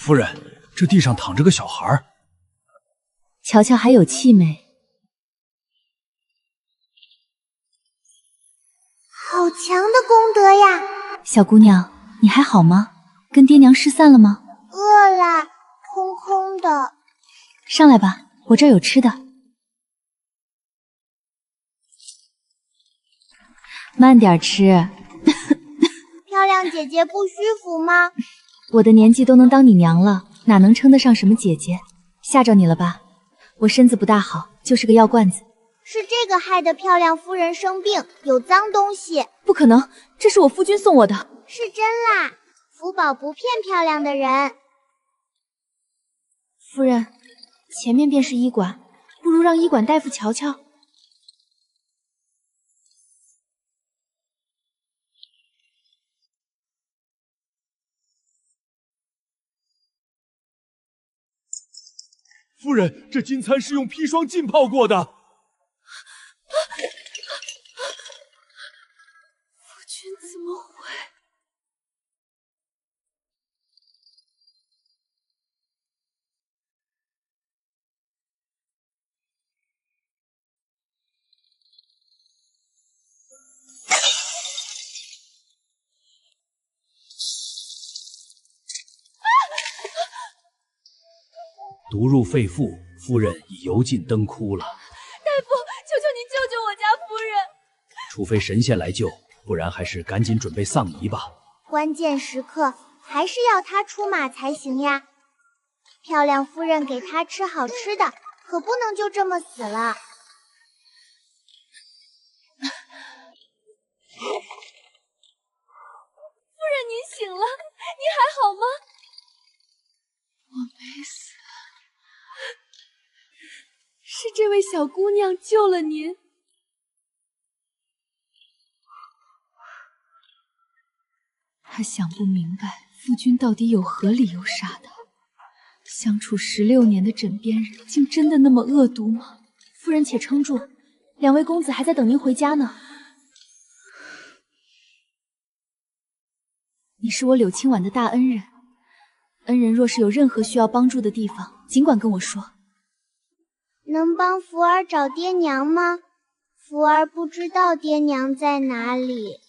夫人，这地上躺着个小孩。乔乔还有气没？好强的功德呀！小姑娘，你还好吗？跟爹娘失散了吗？饿了，空空的。上来吧，我这儿有吃的。慢点吃。漂亮姐姐不虚服吗？我的年纪都能当你娘了，哪能称得上什么姐姐？吓着你了吧？我身子不大好，就是个药罐子。是这个害得漂亮夫人生病，有脏东西。不可能，这是我夫君送我的。是真啦，福宝不骗漂亮的人。夫人，前面便是医馆，不如让医馆大夫瞧瞧。夫人，这金餐是用砒霜浸泡过的。夫君怎么会？毒入肺腹，夫人已油尽灯枯了。大夫，求求您救救我家夫人！除非神仙来救，不然还是赶紧准备丧仪吧。关键时刻还是要他出马才行呀。漂亮夫人给他吃好吃的，可不能就这么死了。夫人，您醒了，您还好吗？我没死，是这位小姑娘救了您。她想不明白夫君到底有何理由杀她。相处16年的枕边人，竟真的那么恶毒吗？夫人且撑住，两位公子还在等您回家呢。你是我柳青婉的大恩人，恩人若是有任何需要帮助的地方，尽管跟我说。能帮福儿找爹娘吗？福儿不知道爹娘在哪里。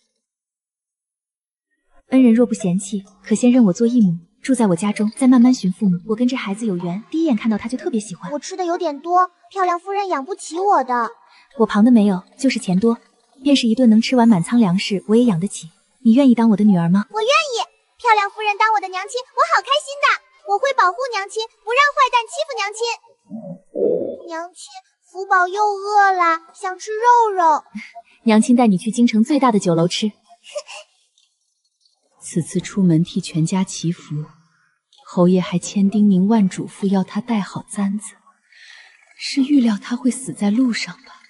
恩人若不嫌弃，可先认我做义母，住在我家中，再慢慢寻父母。我跟这孩子有缘，第一眼看到他就特别喜欢。我吃的有点多，漂亮夫人养不起我的。我旁的没有，就是钱多，便是一顿能吃完满仓粮食，我也养得起。你愿意当我的女儿吗？我愿意，漂亮夫人当我的娘亲，我好开心的。我会保护娘亲，不让坏蛋欺负娘亲。娘亲，福宝又饿了，想吃肉肉。娘亲带你去京城最大的酒楼吃。此次出门替全家祈福，侯爷还千叮咛万嘱咐要他带好簪子，是预料他会死在路上吧？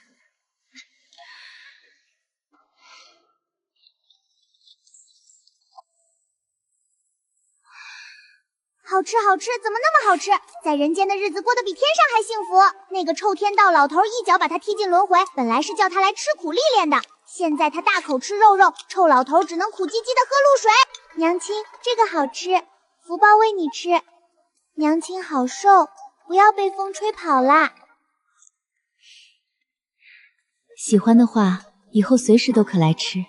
好吃好吃，怎么那么好吃？在人间的日子过得比天上还幸福。那个臭天道老头一脚把他踢进轮回，本来是叫他来吃苦历练的，现在他大口吃肉肉，臭老头只能苦唧唧的喝露水。娘亲，这个好吃，福宝喂你吃。娘亲好瘦，不要被风吹跑啦。喜欢的话，以后随时都可来吃。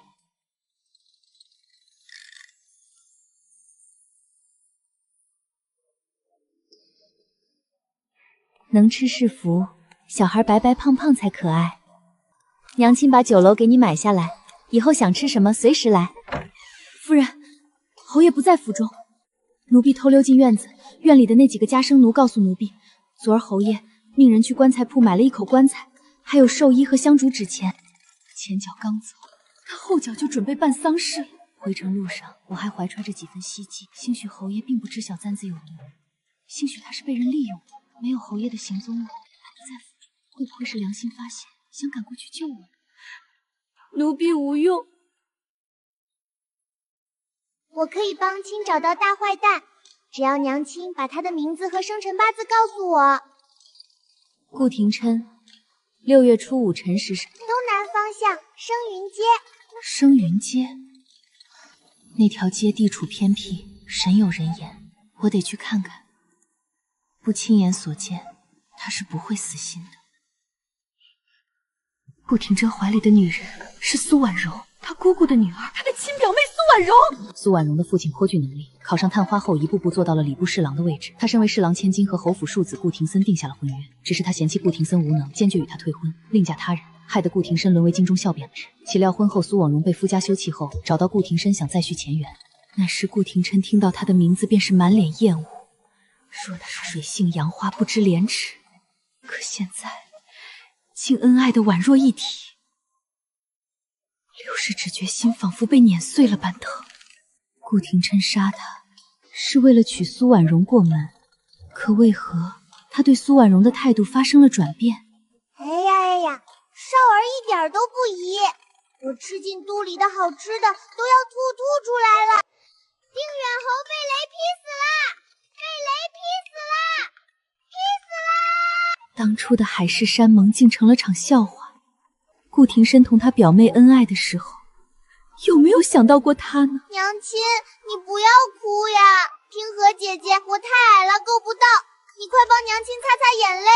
能吃是福，小孩白白胖胖才可爱。娘亲把酒楼给你买下来，以后想吃什么随时来。夫人，侯爷不在府中，奴婢偷溜进院子，院里的那几个家生奴告诉奴婢，昨儿侯爷命人去棺材铺买了一口棺材，还有寿衣和香烛纸钱。前脚刚走，他后脚就准备办丧事。回程路上，我还怀揣着几分希冀，兴许侯爷并不知晓簪子有毒，兴许他是被人利用的。没有侯爷的行踪了，他不在府中，会不会是良心发现，想赶过去救我呢？奴婢无用。我可以帮亲找到大坏蛋，只要娘亲把他的名字和生辰八字告诉我。顾廷琛，6月初5辰时，东南方向生云街。生云街，那条街地处偏僻，鲜有人烟。我得去看看。不亲眼所见，他是不会死心的。顾廷琛怀里的女人是苏婉容，他姑姑的女儿，他的亲表妹苏婉容。苏婉容的父亲颇具能力，考上探花后一步步做到了礼部侍郎的位置。他身为侍郎千金，和侯府庶子顾廷森定下了婚约，只是他嫌弃顾廷森无能，坚决与他退婚，另嫁他人，害得顾廷深沦为京中笑柄之。岂料婚后苏婉容被夫家休弃后，找到顾廷深想再续前缘。那时顾廷琛听到他的名字便是满脸厌恶，说他水性杨花，不知廉耻。可现在竟恩爱的宛若一体，柳氏只觉心仿佛被碾碎了般疼。顾廷琛杀他是为了娶苏婉容过门，可为何他对苏婉容的态度发生了转变？哎呀，少儿一点都不宜，我吃进肚里的好吃的都要吐出来了。定远侯被雷劈死了！被雷劈死了！劈死了！当初的海誓山盟竟成了场笑话。顾廷深同他表妹恩爱的时候，有没有想到过他呢？娘亲，你不要哭呀！听和姐姐，我太矮了，够不到，你快帮娘亲擦擦眼泪。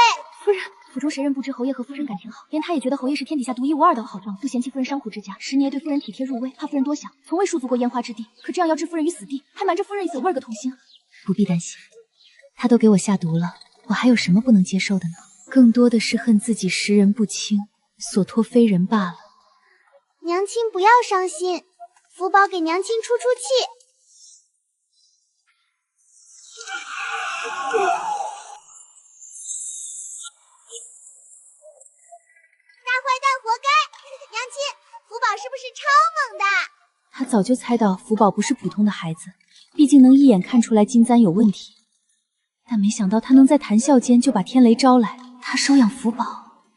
夫人，府中谁人不知侯爷和夫人感情好，连他也觉得侯爷是天底下独一无二的好丈夫，不嫌弃夫人伤苦之家，10年对夫人体贴入微，怕夫人多想，从未束足过烟花之地。可这样要置夫人于死地，还瞒着夫人怎味个童心？不必担心，他都给我下毒了，我还有什么不能接受的呢？更多的是恨自己识人不清，所托非人罢了。娘亲不要伤心，福宝给娘亲出气。大坏蛋活该！娘亲，福宝是不是超猛的？他早就猜到福宝不是普通的孩子，毕竟能一眼看出来金簪有问题，但没想到他能在谈笑间就把天雷招来。他收养福宝，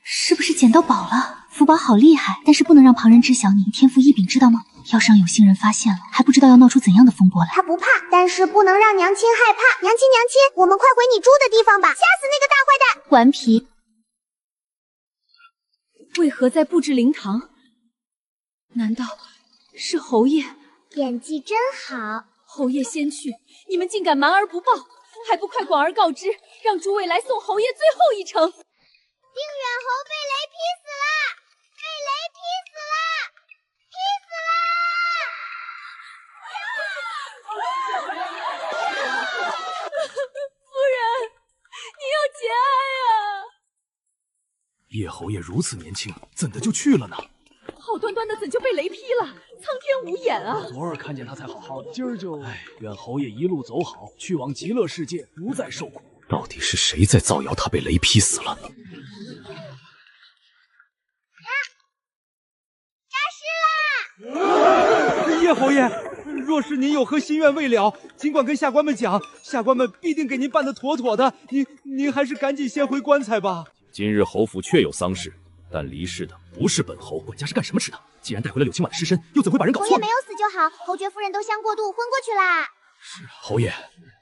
是不是捡到宝了？福宝好厉害，但是不能让旁人知晓你天赋异禀，知道吗？要是让有心人发现了，还不知道要闹出怎样的风波来。他不怕，但是不能让娘亲害怕。娘亲，我们快回你住的地方吧，吓死那个大坏蛋！顽皮，为何在布置灵堂？难道是侯爷？演技真好。侯爷先去，你们竟敢瞒而不报，还不快广而告之，让诸位来送侯爷最后一程。定远侯被雷劈死了！被雷劈死了！劈死了！夫人，你要节哀啊！叶侯爷如此年轻，怎的就去了呢？好端端的怎就被雷劈了？苍天无眼啊！昨儿看见他才好好的，今儿就……愿侯爷一路走好，去往极乐世界，不再受苦。到底是谁在造谣他被雷劈死了？叶侯爷，若是您有何心愿未了，尽管跟下官们讲，下官们必定给您办得妥妥的。您还是赶紧先回棺材吧。今日侯府确有丧事，但离世的不是本侯。管家是干什么吃的？既然带回了柳青婉的尸身，又怎会把人搞错？侯爷没有死就好，侯爵夫人都香过度昏过去啦。是啊，侯爷，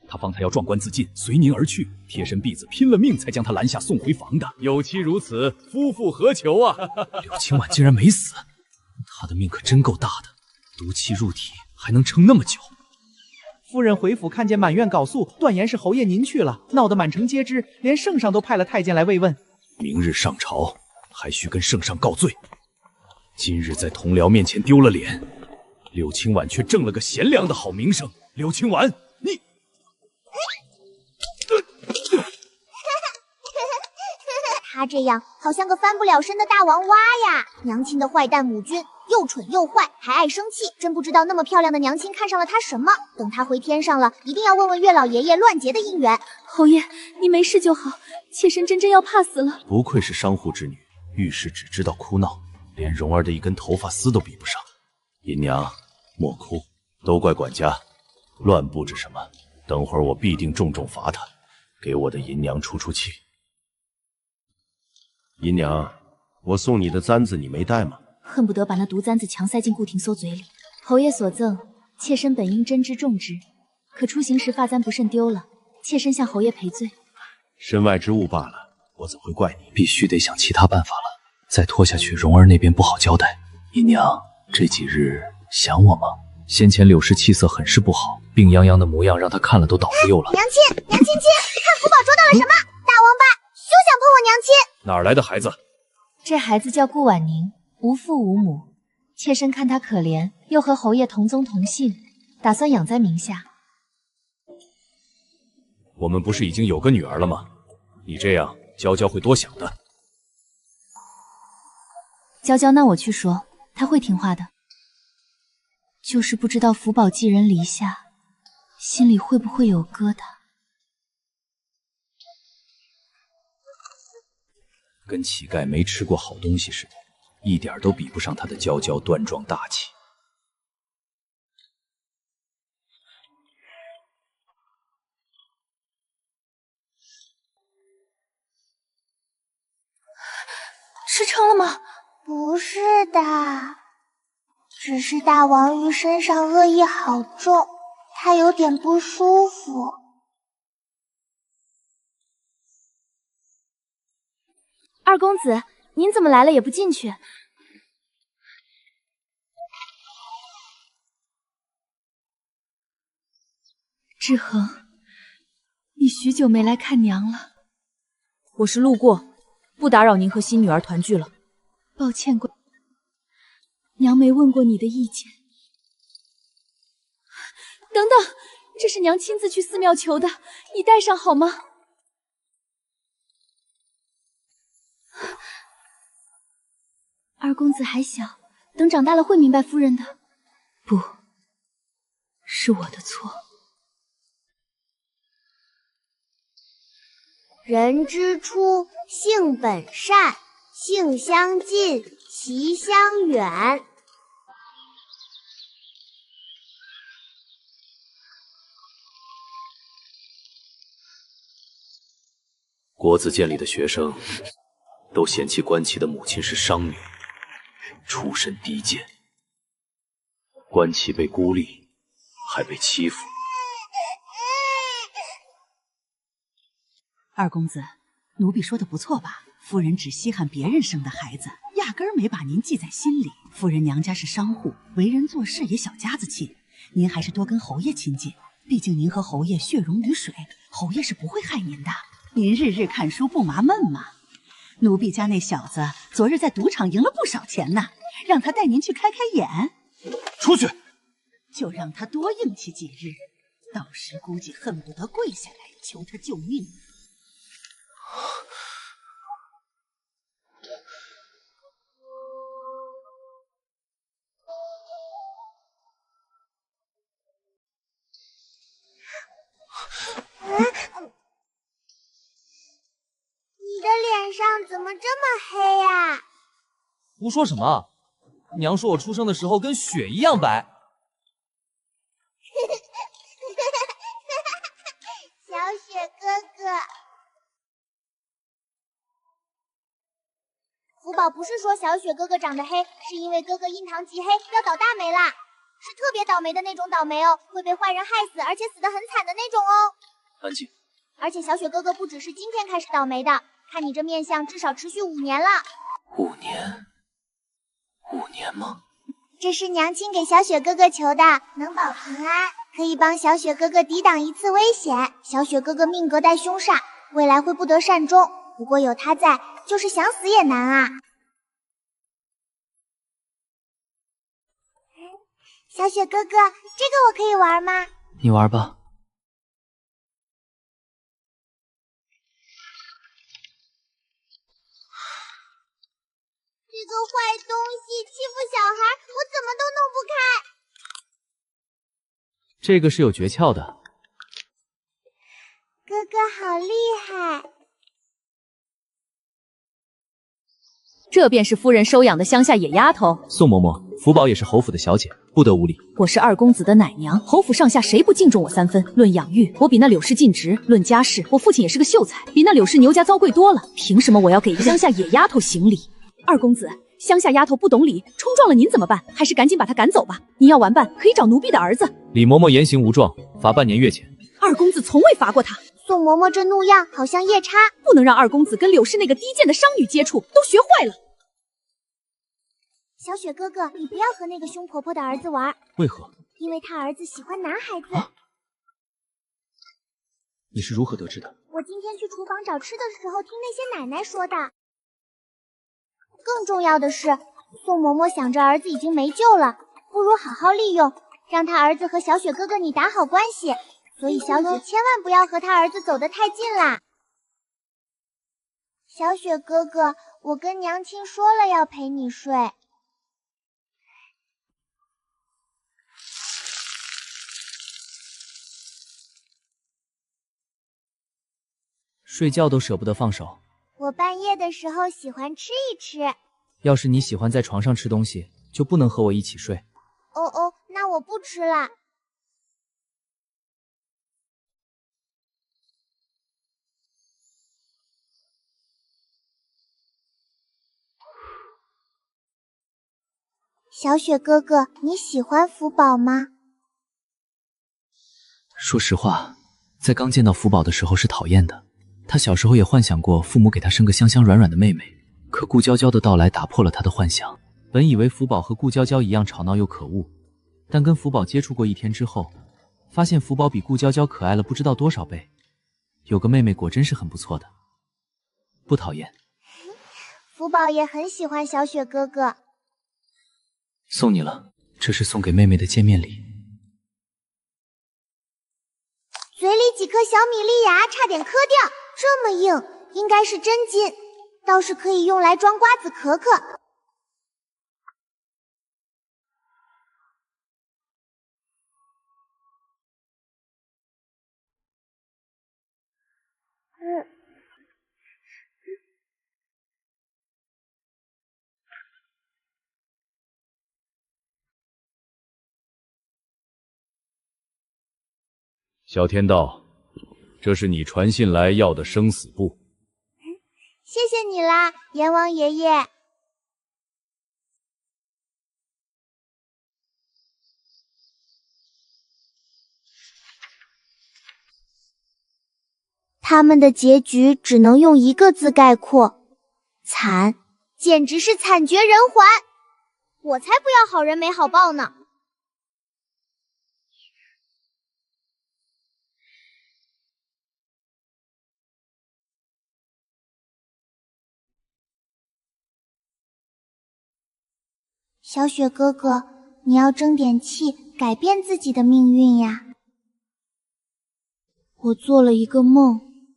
他方才要壮观自尽，随您而去，贴身婢子拼了命才将他拦下送回房的。有妻如此，夫复何求啊？柳青婉竟然没死，他的命可真够大的，毒气入体还能撑那么久。夫人回府看见满院缟素，断言是侯爷您去了，闹得满城皆知，连圣上都派了太监来慰问。明日上朝，还需跟圣上告罪。今日在同僚面前丢了脸，柳青婉却挣了个贤良的好名声。柳青婉，你……他这样好像个翻不了身的大王蛙呀！娘亲的坏蛋母君，又蠢又坏，还爱生气，真不知道那么漂亮的娘亲看上了他什么。等他回天上了，一定要问问月老爷爷乱结的姻缘。侯爷，你没事就好，妾身真要怕死了。不愧是商户之女，遇事只知道哭闹，连蓉儿的一根头发丝都比不上。银娘，莫哭，都怪管家，乱布置什么？等会儿我必定重重罚他，给我的银娘出气。银娘，我送你的簪子你没带吗？恨不得把那毒簪子强塞进顾廷搜嘴里。侯爷所赠，妾身本应珍之重之，可出行时发簪不慎丢了，妾身向侯爷赔罪。身外之物罢了，我怎会怪你？必须得想其他办法了，再拖下去蓉儿那边不好交代。银娘，这几日想我吗？先前柳氏气色很是不好，病殃殃的模样让他看了都倒溜了。娘亲，娘亲亲，看福宝捉到了什么？大王八，休想碰我娘亲！哪儿来的孩子？这孩子叫顾婉宁，无父无母，妾身看他可怜，又和侯爷同宗同姓，打算养在名下。我们不是已经有个女儿了吗？你这样，娇娇会多想的。娇娇，那我去说，她会听话的。就是不知道福宝寄人篱下，心里会不会有疙瘩？跟乞丐没吃过好东西似的，一点都比不上他的娇娇端庄大气。吃撑了吗？不是的，只是大王鱼身上恶意好重，他有点不舒服。二公子，您怎么来了也不进去？志恒，你许久没来看娘了。我是路过，不打扰您和新女儿团聚了。抱歉，娘没问过你的意见。等等，这是娘亲自去寺庙求的，你带上好吗？二公子还小，等长大了会明白夫人的。不，是我的错。人之初，性本善，性相近，习相远。国子监里的学生都嫌弃关琪的母亲是商女，出身低贱。关琪被孤立，还被欺负。二公子，奴婢说的不错吧？夫人只稀罕别人生的孩子，压根儿没把您记在心里。夫人娘家是商户，为人做事也小家子气，您还是多跟侯爷亲近。毕竟您和侯爷血溶于水，侯爷是不会害您的。您日日看书不麻闷吗？奴婢家那小子昨日在赌场赢了不少钱呢，让他带您去开开眼。出去！就让他多硬气几日，到时估计恨不得跪下来求他救命。你的脸上怎么这么黑呀？胡说什么？娘说我出生的时候跟雪一样白。小雪哥哥，福宝不是说小雪哥哥长得黑，是因为哥哥印堂极黑，要倒大霉啦，是特别倒霉的那种倒霉哦，会被坏人害死，而且死得很惨的那种哦。安静。而且小雪哥哥不只是今天开始倒霉的，看你这面相，至少持续5年了。5年？5年吗？这是娘亲给小雪哥哥求的，能保平安，可以帮小雪哥哥抵挡一次危险。小雪哥哥命格带凶煞，未来会不得善终，不过有他在，就是想死也难啊。小雪哥哥，这个我可以玩吗？你玩吧。这个坏东西欺负小孩，我怎么都弄不开。这个是有诀窍的。哥哥好厉害。这便是夫人收养的乡下野丫头宋嬷嬷，福宝也是侯府的小姐，不得无礼。我是二公子的奶娘，侯府上下谁不敬重我3分？论养育，我比那柳氏尽职；论家世，我父亲也是个秀才，比那柳氏牛家糟贵多了。凭什么我要给一个乡下野丫头行礼？二公子，乡下丫头不懂礼，冲撞了您怎么办？还是赶紧把她赶走吧。您要玩伴，可以找奴婢的儿子。李嬷嬷言行无状，罚半年月钱。二公子从未罚过她。宋嬷嬷这怒样好像夜叉，不能让二公子跟柳氏那个低贱的商女接触，都学坏了。小雪哥哥，你不要和那个凶婆婆的儿子玩。为何？因为他儿子喜欢男孩子。你是如何得知的？我今天去厨房找吃的时候，听那些奶奶说的。更重要的是，宋嬷嬷想着儿子已经没救了，不如好好利用，让他儿子和小雪哥哥你打好关系。所以小雪千万不要和他儿子走得太近啦。小雪哥哥，我跟娘亲说了要陪你睡。睡觉都舍不得放手。我半夜的时候喜欢吃一吃。要是你喜欢在床上吃东西，就不能和我一起睡。哦，那我不吃了。小雪哥哥，你喜欢福宝吗？说实话，在刚见到福宝的时候是讨厌的。他小时候也幻想过父母给他生个香香软软的妹妹，可顾娇娇的到来打破了他的幻想。本以为福宝和顾娇娇一样吵闹又可恶，但跟福宝接触过一天之后，发现福宝比顾娇娇可爱了不知道多少倍。有个妹妹果真是很不错的，不讨厌。福宝也很喜欢小雪哥哥。送你了，这是送给妹妹的见面礼。嘴里几颗小米粒牙差点磕掉，这么硬，应该是真金，倒是可以用来装瓜子壳壳。小天道，这是你传信来要的生死簿。谢谢你啦，阎王爷爷。他们的结局只能用一个字概括：惨，简直是惨绝人寰。我才不要好人没好报呢。小雪哥哥，你要争点气，改变自己的命运呀。我做了一个梦，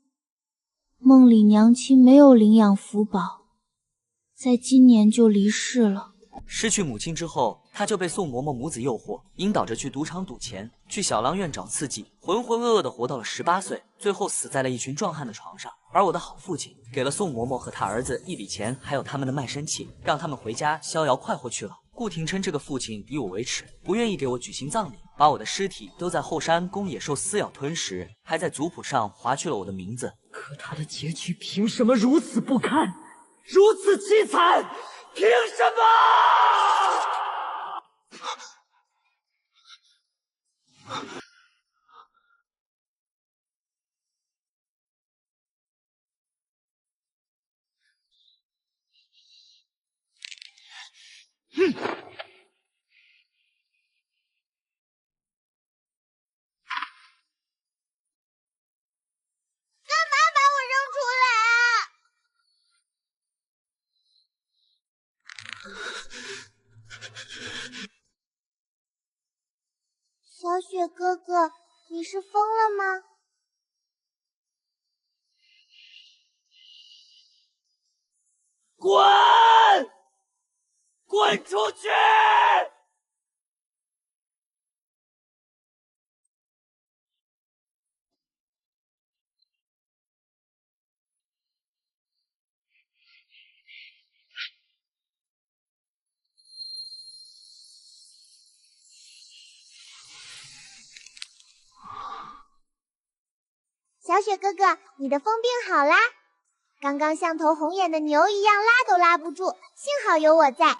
梦里娘亲没有领养福宝，在今年就离世了。失去母亲之后，他就被宋嬷嬷母子诱惑，引导着去赌场赌钱，去小狼院找刺激，浑浑噩噩的活到了18岁，最后死在了一群壮汉的床上。而我的好父亲给了宋嬷嬷和他儿子一笔钱，还有他们的卖身契，让他们回家逍遥快活去了。顾廷琛这个父亲以我为耻，不愿意给我举行葬礼，把我的尸体丢在后山供野兽撕咬吞食，还在族谱上划去了我的名字。可他的结局凭什么如此不堪，如此凄惨？凭什么？小雪哥哥，你是疯了吗？滚！滚出去！小雪哥哥，你的疯病好啦！刚刚像头红眼的牛一样拉都拉不住，幸好有我在。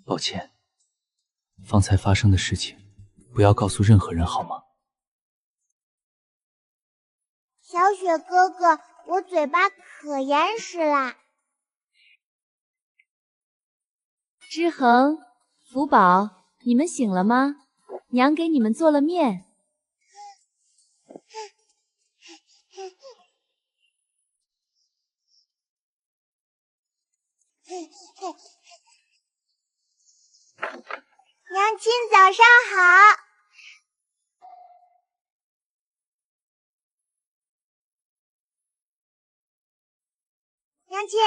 抱歉，方才发生的事情，不要告诉任何人好吗？小雪哥哥，我嘴巴可严实啦。之恒、福宝，你们醒了吗？娘给你们做了面。娘亲早上好。娘亲，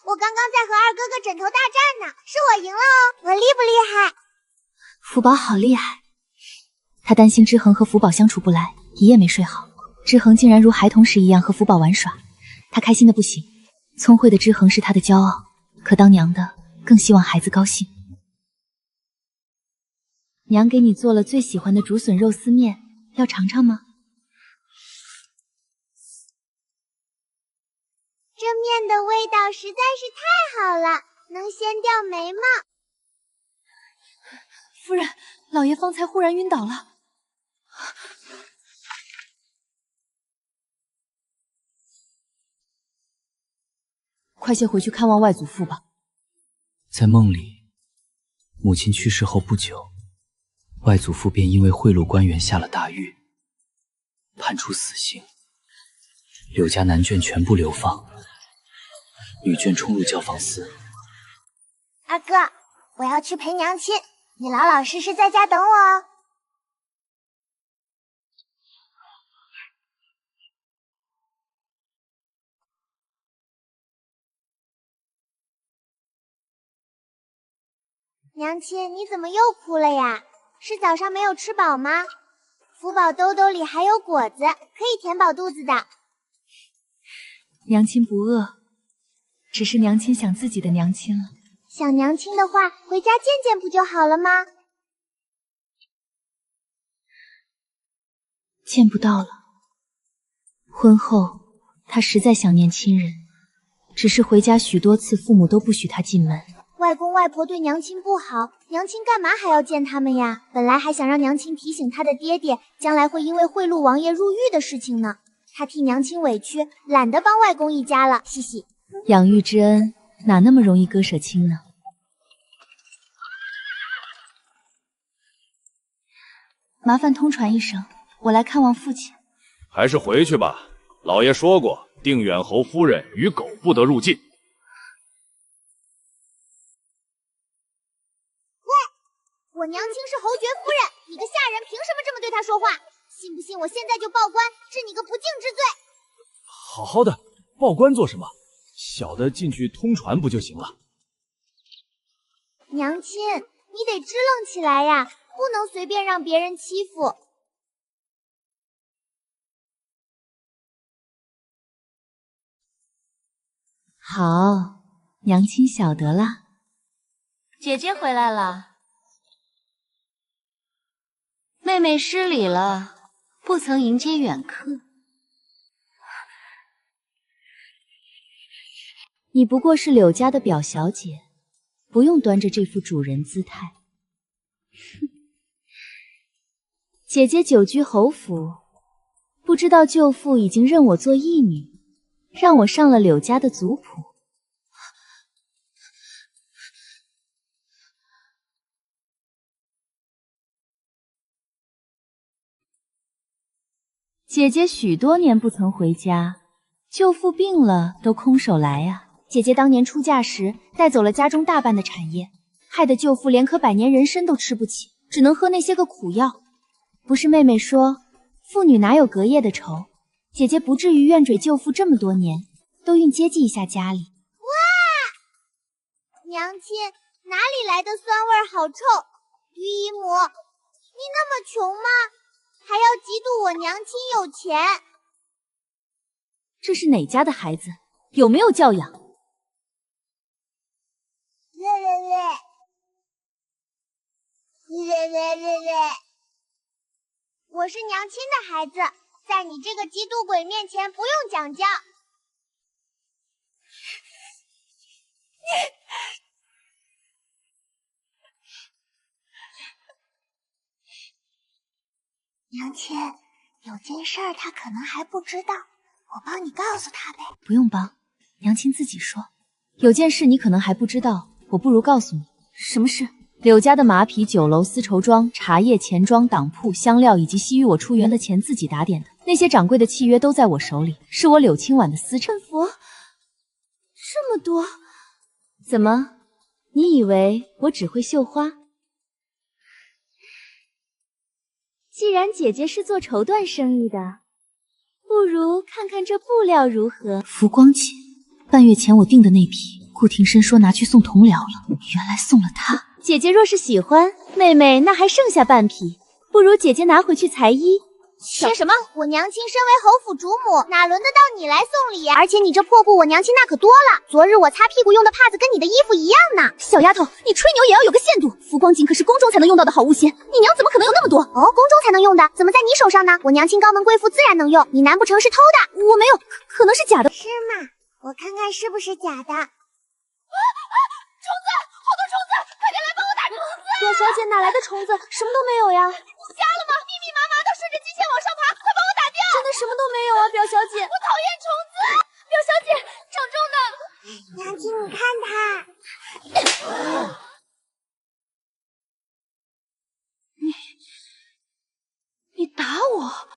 我刚刚在和二哥哥枕头大战呢，是我赢了哦，我厉不厉害？福宝好厉害，他担心之恒和福宝相处不来，一夜没睡好。之恒竟然如孩童时一样和福宝玩耍，他开心的不行。聪慧的之恒是他的骄傲，可当娘的更希望孩子高兴。娘给你做了最喜欢的竹笋肉丝面，要尝尝吗？这面的味道实在是太好了，能掀掉眉毛。夫人，老爷方才忽然晕倒了。快些回去看望外祖父吧。在梦里，母亲去世后不久，外祖父便因为贿赂官员下了大狱，判处死刑。柳家男眷全部流放，女眷冲入教坊司。二哥，我要去陪娘亲，你老老实实在家等我哦。娘亲，你怎么又哭了呀？是早上没有吃饱吗？福宝兜兜里还有果子，可以填饱肚子的。娘亲不饿，只是娘亲想自己的娘亲了。想娘亲的话，回家见见不就好了吗？见不到了。婚后，她实在想念亲人，只是回家许多次，父母都不许她进门。外公外婆对娘亲不好，娘亲干嘛还要见他们呀？本来还想让娘亲提醒他的爹爹，将来会因为贿赂王爷入狱的事情呢。他替娘亲委屈，懒得帮外公一家了，嘻嘻。养育之恩哪那么容易割舍亲呢？麻烦通传一声，我来看望父亲。还是回去吧，老爷说过，定远侯夫人与狗不得入境。我娘亲是侯爵夫人，你个下人凭什么这么对她说话？信不信我现在就报官，治你个不敬之罪？好好的，报官做什么？小的进去通传不就行了？娘亲，你得支棱起来呀，不能随便让别人欺负。好，娘亲晓得了。姐姐回来了。妹妹失礼了，不曾迎接远客。你不过是柳家的表小姐，不用端着这副主人姿态。姐姐久居侯府，不知道舅父已经认我做义女，让我上了柳家的族谱。姐姐许多年不曾回家，舅父病了都空手来呀。姐姐当年出嫁时带走了家中大半的产业，害得舅父连颗百年人参都吃不起，只能喝那些个苦药。不是妹妹说，妇女哪有隔夜的愁？姐姐不至于怨怼舅父这么多年，都运接济一下家里。哇，娘亲，哪里来的酸味好臭？于姨母，你那么穷吗？还要嫉妒我娘亲有钱？这是哪家的孩子？有没有教养？我是娘亲的孩子，在你这个嫉妒鬼面前不用讲教。娘亲，有件事儿他可能还不知道，我帮你告诉他呗。不用帮，娘亲自己说。有件事你可能还不知道，我不如告诉你。什么事？柳家的马匹、酒楼、丝绸庄、茶叶、钱庄、党铺、香料以及西域我出园的钱自己打点的，那些掌柜的契约都在我手里，是我柳青婉的私产。福，这么多，怎么，你以为我只会绣花？既然姐姐是做绸缎生意的，不如看看这布料如何？浮光锦，半月前我订的那批，顾庭深说拿去送同僚了，原来送了他。姐姐若是喜欢，妹妹那还剩下半匹，不如姐姐拿回去裁衣。切什么？我娘亲身为侯府主母，哪轮得到你来送礼？而且你这破布，我娘亲那可多了。昨日我擦屁股用的帕子跟你的衣服一样呢。小丫头，你吹牛也要有个限度。浮光锦可是宫中才能用到的好物件，你娘怎么可能有那么多？哦，宫中才能用的，怎么在你手上呢？我娘亲高门贵妇自然能用，你难不成是偷的？我没有，可能是假的。是吗？我看看是不是假的。虫子，好多虫子，快点来帮我打虫子！表小姐哪来的虫子？什么都没有呀！你瞎了吗？密密麻麻的顺着机线往上爬，快帮我打掉！真的什么都没有啊，表小姐！我讨厌虫子！表小姐，trọng重的。娘亲，你看它。你打我！